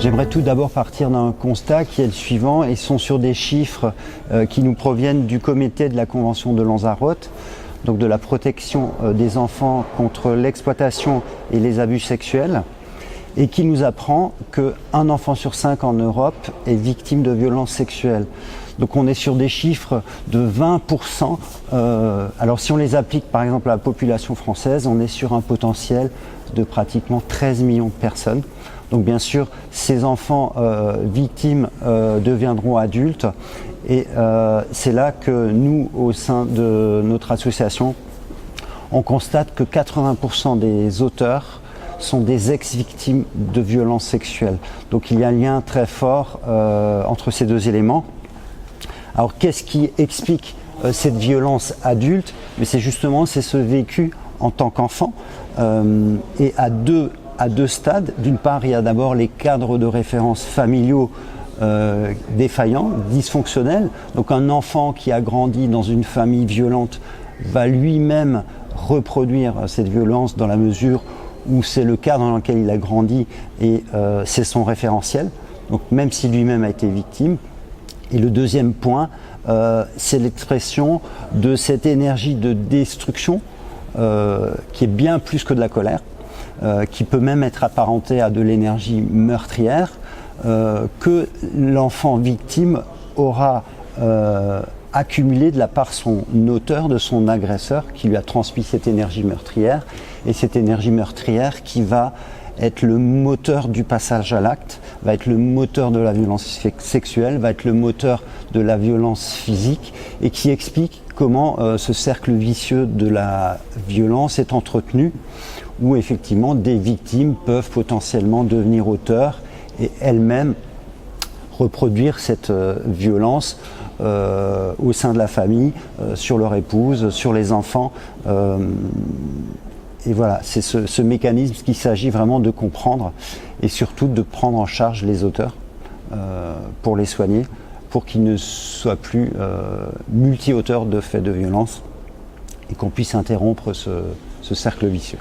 J'aimerais tout d'abord partir d'un constat qui est le suivant, et sont sur des chiffres qui nous proviennent du comité de la Convention de Lanzarote, donc de la protection des enfants contre l'exploitation et les abus sexuels, et qui nous apprend qu'un enfant sur 5 en Europe est victime de violences sexuelles. Donc on est sur des chiffres de 20%. Alors si on les applique par exemple à la population française, on est sur un potentiel de pratiquement 13 millions de personnes. Donc bien sûr, ces enfants victimes deviendront adultes, et c'est là que nous, au sein de notre association, on constate que 80% des auteurs sont des ex-victimes de violences sexuelles. Donc il y a un lien très fort entre ces deux éléments. Alors qu'est-ce qui explique cette violence adulte? Mais c'est justement ce vécu en tant qu'enfant, et à deux stades. D'une part, il y a d'abord les cadres de référence familiaux défaillants, dysfonctionnels. Donc un enfant qui a grandi dans une famille violente va lui-même reproduire cette violence dans la mesure où c'est le cadre dans lequel il a grandi et c'est son référentiel, donc même si lui-même a été victime. Et le deuxième point, c'est l'expression de cette énergie de destruction qui est bien plus que de la colère, qui peut même être apparentée à de l'énergie meurtrière, que l'enfant victime aura accumulé de la part de son auteur, de son agresseur, qui lui a transmis cette énergie meurtrière, et cette énergie meurtrière qui va être le moteur du passage à l'acte, va être le moteur de la violence sexuelle, va être le moteur de la violence physique, et qui explique comment ce cercle vicieux de la violence est entretenu, où effectivement des victimes peuvent potentiellement devenir auteurs et elles-mêmes reproduire cette violence au sein de la famille, sur leur épouse, sur les enfants. Et voilà, c'est ce mécanisme qu'il s'agit vraiment de comprendre, et surtout de prendre en charge les auteurs pour les soigner, pour qu'ils ne soient plus multi-auteurs de faits de violence, et qu'on puisse interrompre ce cercle vicieux.